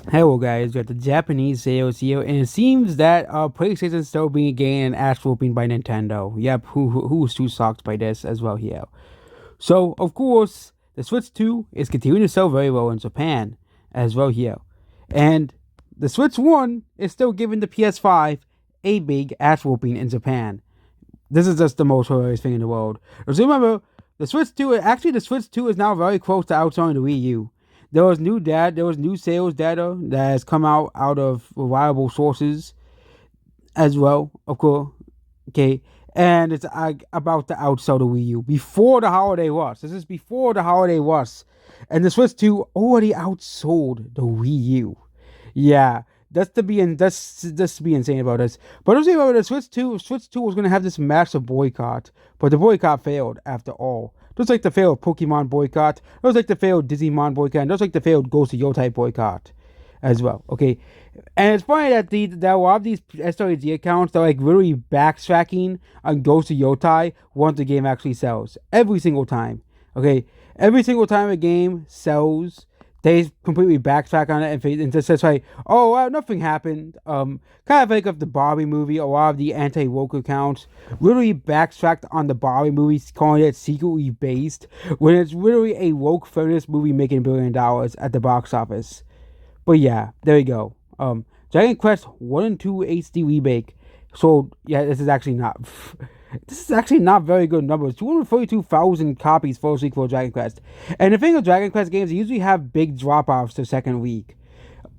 Hello guys, we got the Japanese sales here, and it seems that PlayStation is still being gained an ass whooping by Nintendo. Yep, who's too shocked by this as well here. So of course, the Switch 2 is continuing to sell very well in Japan as well here, and the Switch 1 is still giving the PS5 a big ass whooping in Japan. This is just the most hilarious thing in the world. So remember, the Switch 2 is now very close to outselling the Wii U. There was new sales data that has come out of reliable sources as well, of course. Okay, and it's about to outsell the Wii U before the holiday rush. This is before the holiday rush, and the Switch 2 already outsold the Wii U. Yeah, that's to be insane about this. But I'm saying about the Switch 2 was gonna have this massive boycott, but the boycott failed after all. Just like the failed Pokemon boycott, just like the failed Digimon boycott, and just like the failed Ghost of Yotai boycott as well. Okay, and it's funny that a lot of these SRG accounts are like really backtracking on Ghost of Yotai once the game actually sells every single time. Okay, every single time a game sells, they completely backtrack on it and just says like, oh well, nothing happened. Kind of like of the Barbie movie. A lot of the anti-woke accounts literally backtracked on the Barbie movie, calling it secretly based, when it's literally a woke feminist movie making $1 billion at the box office. But yeah, there you go. Dragon Quest 1 and 2 HD remake. So yeah, this is actually not very good numbers. 242,000 copies first week for Dragon Quest. And the thing with Dragon Quest games, they usually have big drop offs the second week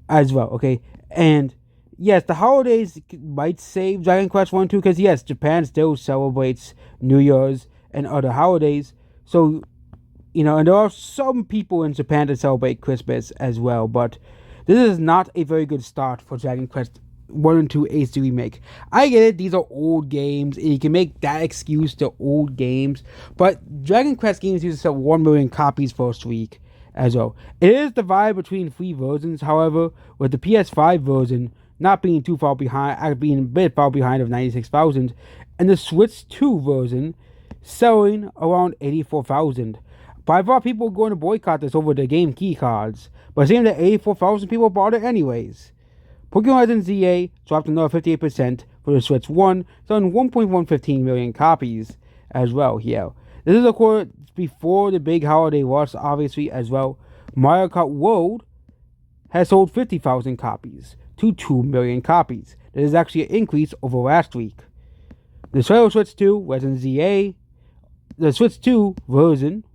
as well, okay? And yes, the holidays might save Dragon Quest 1 and 2 because yes, Japan still celebrates New Year's and other holidays. So, and there are some people in Japan that celebrate Christmas as well, but this is not a very good start for Dragon Quest 1 and 2 HD Remake. I get it, these are old games, and you can make that excuse to old games, but Dragon Quest games used to sell 1 million copies first week as well. It is divided between three versions, however, with the PS5 version not being too far behind, being a bit far behind of 96,000, and the Switch 2 version selling around 84,000. By far, people are going to boycott this over the game key cards, but it seems that 84,000 people bought it anyways. Pokemon Legends ZA dropped another 58% for the Switch 1, selling 1.115 million copies as well here. This is, of course, before the big holiday rush, obviously, as well. Mario Kart World has sold 50,000 copies to 2 million copies. This is actually an increase over last week. The Switch 2, Legends ZA, the Switch 2 version,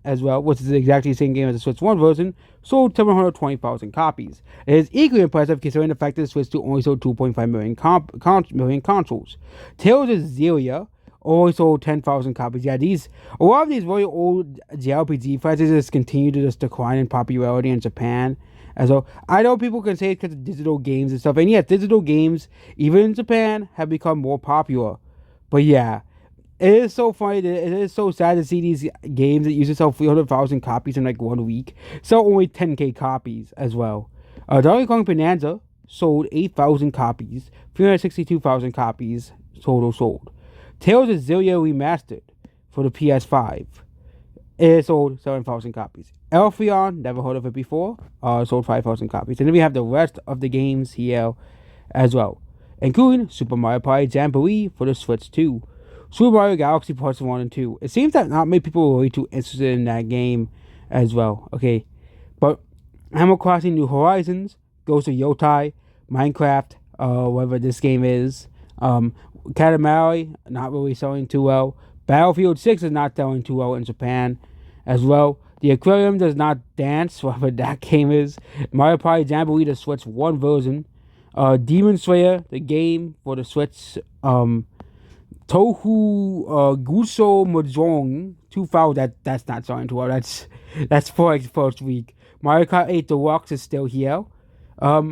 as well, which is exactly the same game as the Switch 1 version, sold 720,000 copies. It is equally impressive considering the fact that the Switch 2 only sold 2.5 million consoles. Tales of Xillia only sold 10,000 copies. Yeah, a lot of these very old JRPG franchises just continue to just decline in popularity in Japan. And so I know people can say it's because of digital games and stuff, and yes, digital games, even in Japan, have become more popular. But yeah, it is so funny. It is so sad to see these games that used to sell 300,000 copies in like 1 week sell only 10k copies as well. Donkey Kong Bonanza sold 8,000 copies, 362,000 copies total sold. Tales of Xillia Remastered for the PS5, it sold 7,000 copies. Elfion, never heard of it before, sold 5,000 copies. And then we have the rest of the games here as well, including Super Mario Party Jamboree for the Switch 2. Super Mario Galaxy Parts 1 and 2. It seems that not many people are really too interested in that game as well. Okay. But Animal Crossing New Horizons, Ghost of Yotai, Minecraft, whatever this game is. Katamari, not really selling too well. Battlefield 6 is not selling too well in Japan as well. The Aquarium does not dance, whatever that game is. Mario Party Jamboree, the Switch 1 version. Demon Slayer, the game for the Switch, Tohu Guso Mahjong 2000. That's not selling too well. That's for like the first week. Mario Kart 8 Deluxe is still here. A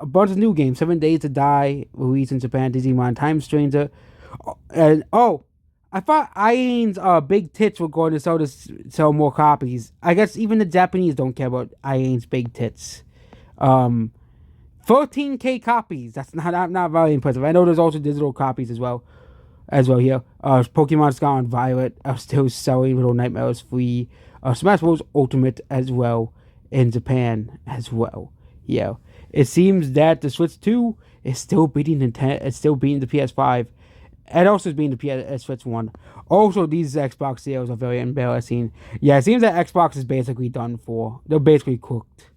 bunch of new games. 7 Days to Die released in Japan. Digimon Time Stranger. And I thought Iain's big tits were going to sell more copies. I guess even the Japanese don't care about Iain's big tits. 13k copies. That's not very impressive. I know there's also digital copies as well here. Pokemon Scarlet and Violet are still selling. Little Nightmares free. Smash Bros. Ultimate as well in Japan as well. Yeah, it seems that the Switch 2 is still beating Nintendo. It's still beating the PS5, and also is beating the Switch 1. Also, these Xbox sales are very embarrassing. Yeah, it seems that Xbox is basically done for. They're basically cooked.